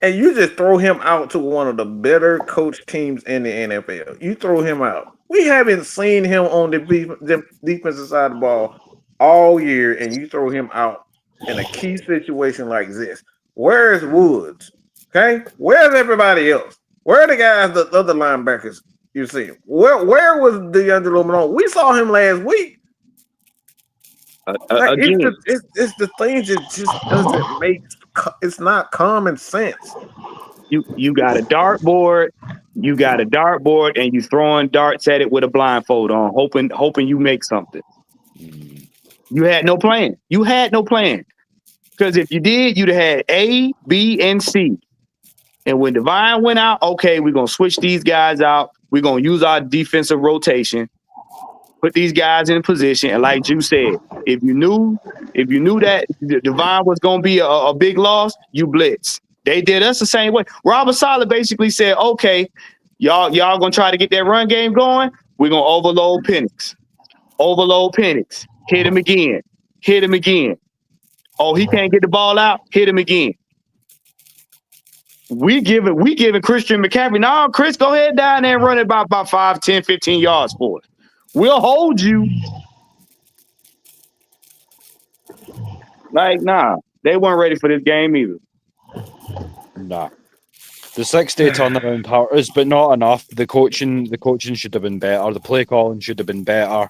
and you just throw him out to one of the better coach teams in the NFL. You throw him out. We haven't seen him on the defensive side of the ball all year, and you throw him out in a key situation like this. Where's Woods? Okay, where's everybody else? Where are the guys, the other linebackers you see? Where was D'Angelo Malone? We saw him last week. Again, It's the things that just doesn't make. It's not common sense. you got a dartboard. You got a dartboard, and you throwing darts at it with a blindfold on, hoping you make something. You had no plan. Because if you did, you'd have had A, B, and C. And when Divine went out, okay, we're going to switch these guys out. We're going to use our defensive rotation, put these guys in position. And like you said, if you knew that Divine was going to be a big loss, you blitz. They did us the same way. Robert Saleh basically said, okay, y'all going to try to get that run game going. We're going to overload Penix. Hit him again. Oh, he can't get the ball out. Hit him again. We giving Christian McCaffrey. Now, Chris, go ahead down there and run it about 5, 10, 15 yards for us. We'll hold you. Like, nah, they weren't ready for this game either. Nah. The 6-day turnaround hurt us, but not enough. The coaching should have been better. The play calling should have been better.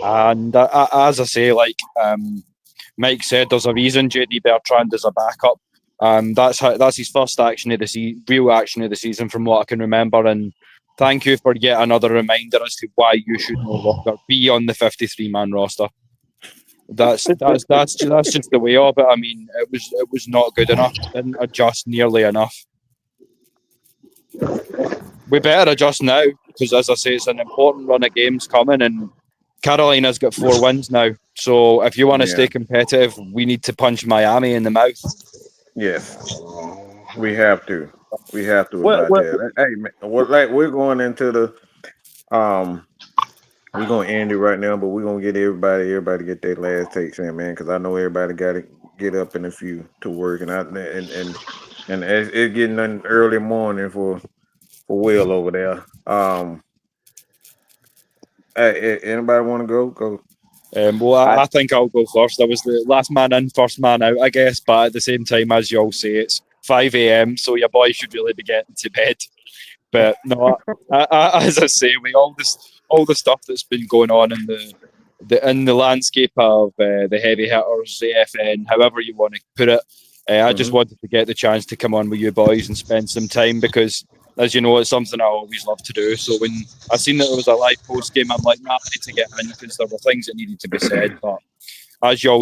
And as I say, like Mike said, there's a reason JD Bertrand is a backup. That's his first action of the real action of the season, from what I can remember. And thank you for yet another reminder as to why you should no longer be on the 53-man roster. That's just the way of it. I mean, it was not good enough. Didn't adjust nearly enough. We better adjust now because, as I say, it's an important run of games coming, and Carolina's got 4 wins now. So if you want to stay competitive, we need to punch Miami in the mouth. Yes, we have to. We have to Well, about that. Hey, man, we're going into the we're gonna end it right now, but we're gonna get everybody get their last takes in, man, because I know everybody got to get up in a few to work, and it's getting an early morning for Will over there. Hey, anybody want to go? Go. Well, I think I'll go first. I was the last man in, first man out, I guess. But at the same time, as you all say, it's 5 a.m., so your boy should really be getting to bed. But no, as I say, with all the stuff that's been going on in the landscape of the heavy hitters, AFN, however you want to put it, I just wanted to get the chance to come on with you boys and spend some time because, as you know, it's something I always love to do. So when I seen that there was a live post game, I'm like, nah, I need to get in because there were things that needed to be said. But as you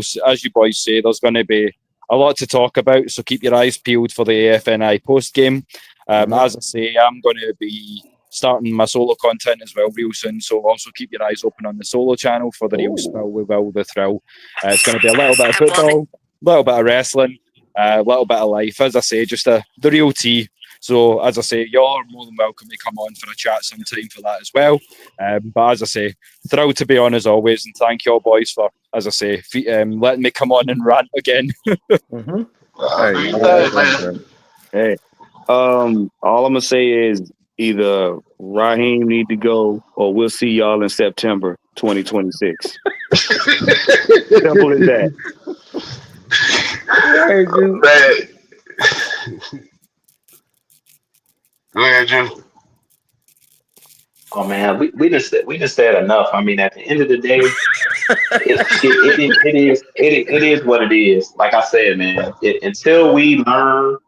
boys say, there's going to be a lot to talk about. So keep your eyes peeled for the AFNI post game. As I say, I'm going to be starting my solo content as well real soon. So also keep your eyes open on the solo channel for the real spill with Will the Thrill. It's going to be a little bit of football, a little bit of wrestling, a little bit of life. As I say, just the real tea. So, as I say, you're more than welcome to come on for a chat sometime for that as well. But as I say, thrilled to be on as always, and thank you all boys for, as I say, letting me come on and rant again. Hey, all I'm gonna say is either Raheem need to go, or we'll see y'all in September 2026. Simple as that. Hey, dude. Go ahead, Drew. Oh man, we just said enough. I mean, at the end of the day, it is what it is. Like I said, man, until we learn,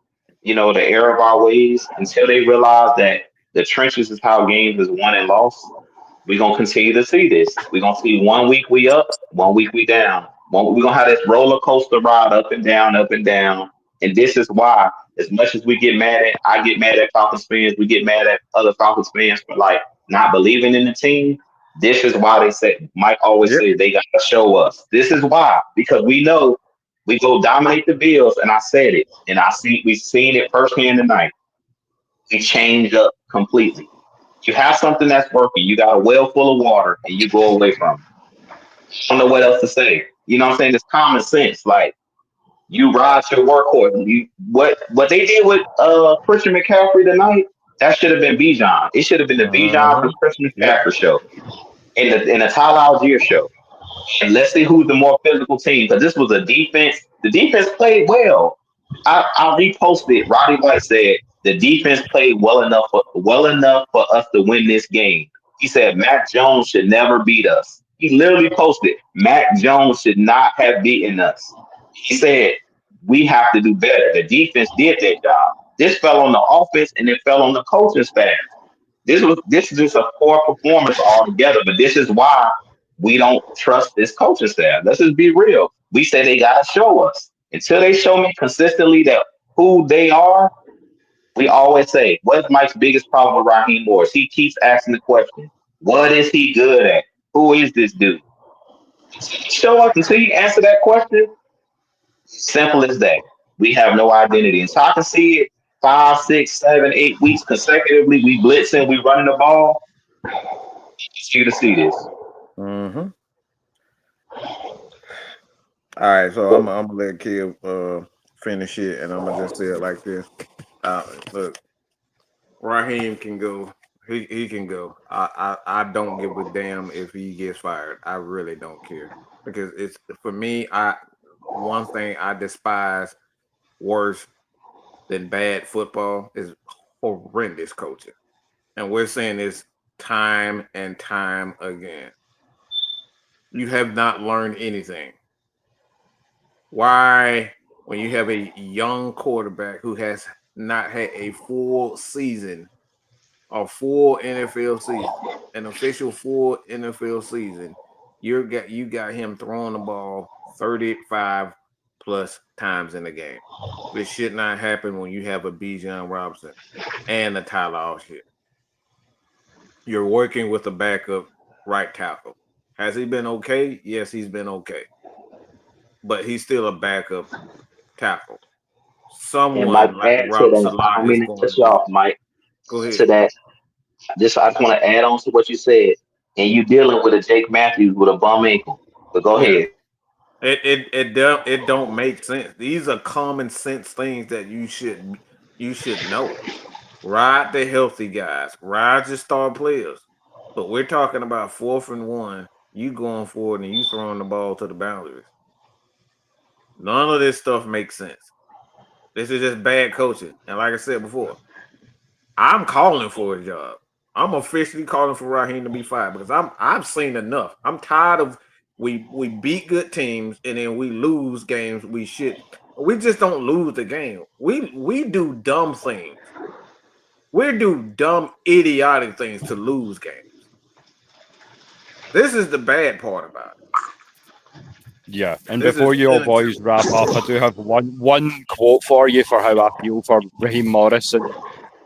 the error of our ways, until they realize that the trenches is how games is won and lost, we're gonna continue to see this. We're gonna see 1 week we up, 1 week we down. We're gonna have this roller coaster ride up and down, up and down. And this is why, as much as I get mad at Falcons fans, we get mad at other Falcons fans for like not believing in the team. This is why they say Mike always says they gotta show us. This is why, because we know we go dominate the Bills, and I said it, and we've seen it firsthand tonight. We change up completely. You have something that's working. You got a well full of water, and you go away from it. I don't know what else to say. You know what I'm saying? It's common sense. Like you ride your workhorse. What they did with Christian McCaffrey tonight? That should have been Bijan. It should have been the Bijan for Christian McCaffrey show, and the Tyler Algier show. And let's see who's the more physical team, because this was a defense. The defense played well. I reposted. Roddy White said the defense played well enough for us to win this game. He said Mac Jones should never beat us. He literally posted Mac Jones should not have beaten us. He said we have to do better. The defense did their job. This fell on the offense and it fell on the coaching staff. This is just a poor performance altogether. But this is why we don't trust this coaching staff. Let's just be real. We say they gotta show us. Until they show me consistently that who they are, we always say, what's Mike's biggest problem with Raheem Morris? He keeps asking the question, what is he good at? Who is this dude? Show us until you answer that question. Simple as that. We have no identity. Until I can see it 5, 6, 7, 8 weeks consecutively, we blitzing, we running the ball. It's you to see this. All right, so I'm gonna let Kill finish it, and I'm gonna just say it like this. Look, Raheem can go. He can go. I don't give a damn if he gets fired. I really don't care, because it's, for me, one thing I despise worse than bad football is horrendous coaching, and we're saying this time and time again. You have not learned anything. Why when you have a young quarterback who has not had a full season, a full NFL season, an official full NFL season, you got him throwing the ball 35 plus times in the game. This should not happen when you have a Bijan Robinson and a Tyler Allshitt. You're working with a backup right tackle. Has he been okay? Yes, he's been okay. But he's still a backup tackle. And Mike, Someone like add to Robert that. I Salah don't is mean to going cut to you be. off, Mike. Go ahead. To that, I just want to add on to what you said. And you dealing with a Jake Matthews with a bum ankle. But go Yeah. ahead. It don't make sense. These are common sense things that you should know. Ride the healthy guys, ride your star players. But we're talking about 4th and 1. You going forward and you throwing the ball to the boundaries. None of this stuff makes sense. This is just bad coaching. And like I said before, I'm calling for a job. I'm officially calling for Raheem to be fired because I've seen enough. I'm tired of we beat good teams and then we lose games we should. We just don't lose the game. We do dumb things. We do dumb, idiotic things to lose games. This is the bad part about it. Yeah, and This before is you all boys inexcusable. wrap up, I do have one quote for you for how I feel for Raheem Morris.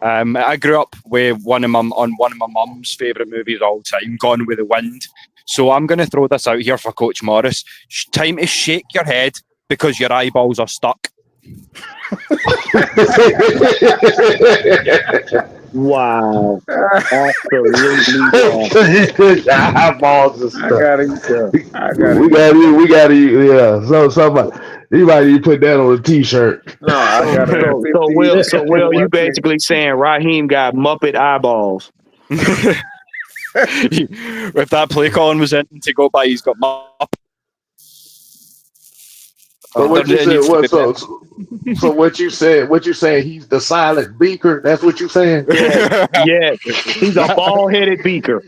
And I grew up with one of my mum's favourite movies all the time, Gone with the Wind. So I'm going to throw this out here for Coach Morris. Time to shake your head because your eyeballs are stuck. Wow. Absolutely. Eyeballs and I stuff. gotta We got you. We got you. Yeah. So somebody, you might need to put that on a T-shirt. No, I got So Will, you basically saying Raheem got Muppet eyeballs. If that play calling was in to go by, he's got So what you It said? needs to What be so what you said? What you saying? He's the silent beaker. That's what you saying? Yeah, he's a bald-headed beaker.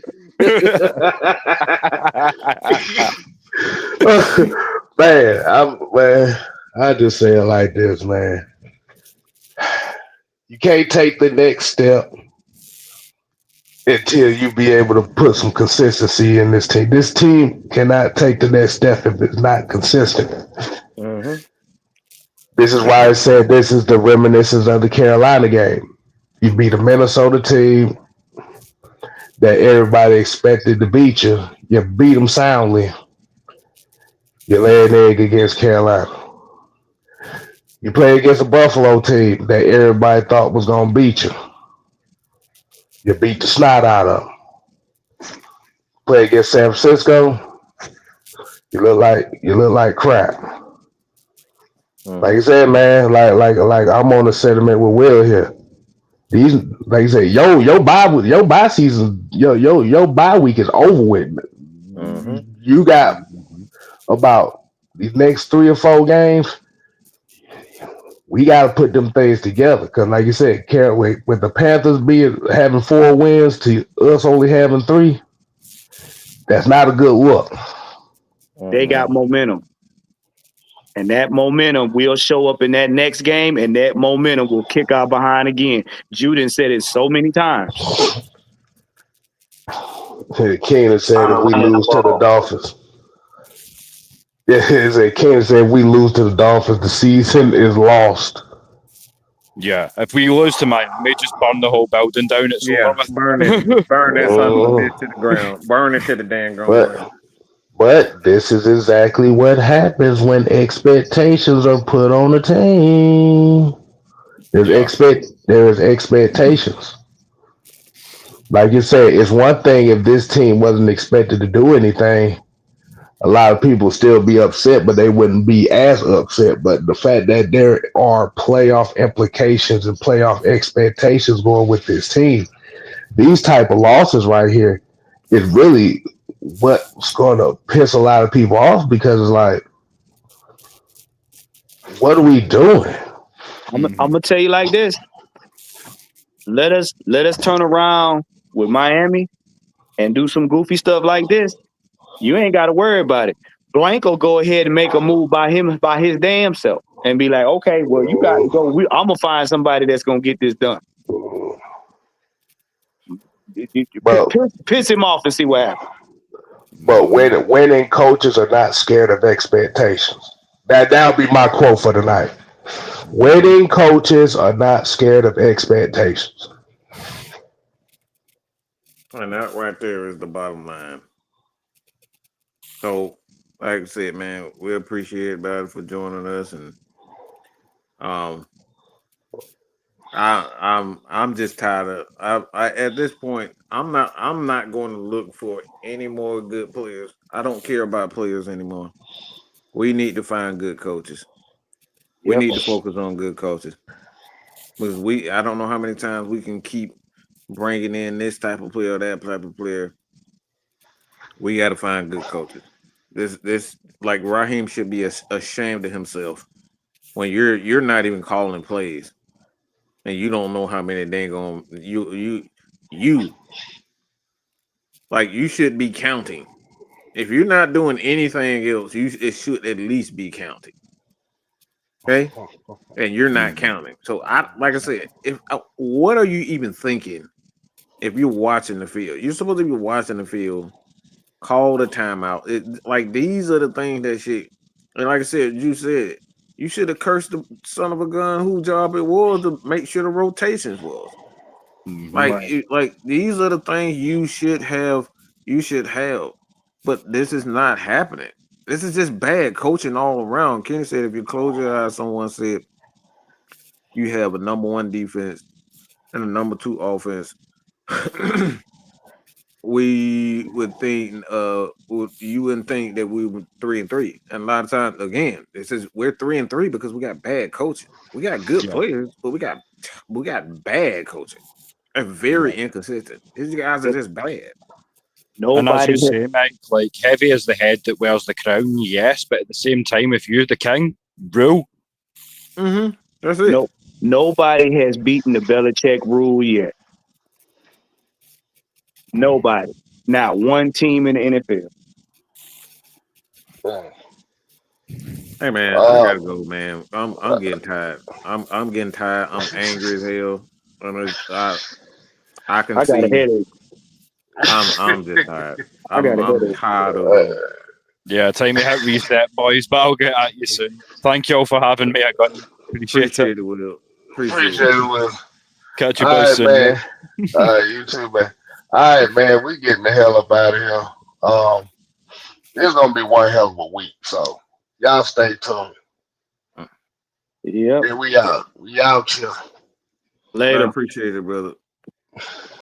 man, I just say it like this, man. You can't take the next step until you be able to put some consistency in this team. This team cannot take the next step if it's not consistent. Mm-hmm. This is why I said this is the reminiscence of the Carolina game. You beat a Minnesota team that everybody expected to beat you. You beat them soundly. You lay an egg against Carolina. You play against a Buffalo team that everybody thought was going to beat you. You beat the snot out of them. Play against San Francisco. You look like crap. Mm-hmm. Like I said, man, like I'm on the sentiment with Will here. These, like you said, your bye season, your bye week is over with. Mm-hmm. You got about these next 3 or 4 games. We got to put them things together because, like you said, with the Panthers having 4 wins to us only having 3, that's not a good look. They got momentum. And that momentum will show up in that next game, and that momentum will kick our behind again. Juden said it so many times. Keenan said if we lose to the Dolphins. Yeah, Keenan said if we lose to the Dolphins, the season is lost. Yeah, if we lose to Miami, just burn the whole building down. It's over with. Burn that son of a bitch to the ground. Burn it to the damn ground. But this is exactly what happens when expectations are put on the team. There's expectations. Like you said, it's one thing if this team wasn't expected to do anything. A lot of people still be upset, but they wouldn't be as upset. But the fact that there are playoff implications and playoff expectations going with this team, these type of losses right here is really what's going to piss a lot of people off because it's like, what are we doing? I'm gonna tell you like this. Let us turn around with Miami and do some goofy stuff like this. You ain't got to worry about it. Blank will go ahead and make a move by his damn self. and be like, okay, well, you got to go. I'm gonna find somebody that's gonna get this done. But Piss him off and see what happens. winning coaches are not scared of expectations. That'll be my quote for tonight. Winning coaches are not scared of expectations. And that right there is the bottom line. So, like I said, man, we appreciate everybody for joining us, and I'm just tired of. I at this point, I'm not going to look for any more good players. I don't care about players anymore. We need to find good coaches. We Yep. need to focus on good coaches because I don't know how many times we can keep bringing in this type of player, that type of player. We got to find good coaches. This like Raheem should be ashamed of himself when you're not even calling plays and you don't know how many dang on you like you should be counting. If you're not doing anything else, it should at least be counting. Okay, and you're not counting. So like I said, what are you even thinking if you're watching the field? You're supposed to be watching the field. Call the timeout. Like these are the things that shit. And like I said, you should have cursed the son of a gun whose job it was to make sure the rotations was. Like these are the things you should have. You should have, but this is not happening. This is just bad coaching all around. Kenny said, if you close your eyes, someone said you have a number one defense and a number two offense. We would think you wouldn't think that we were 3-3. And a lot of times, again, it says we're 3-3 because we got bad coaching. We got good players, but we got bad coaching and very inconsistent. These guys are just bad. And as Nobody. you say, Mike, like heavy is the head that wears the crown, yes, but at the same time, if you're the king, rule. Mm-hmm. That's it. No, nobody has beaten the Belichick rule yet. Nobody. Not one team in the NFL. Hey man, I gotta go, man. I'm getting tired. I'm getting tired. I'm angry as hell. I can I got a see. headache. I'm just tired. I got a I'm headache. tired of. Yeah, time to hit reset, boys, but I'll get at you soon. Thank you all for having me again. Appreciate it. Appreciate it, Will. Appreciate it, Will. Catch you All boys right, soon. man. Mate. All right, you too, man. All right, man. We getting the hell up out of here. It's gonna be one hell of a week, so y'all stay tuned. Yep. Here we out. We out here. I Later. appreciate it, brother.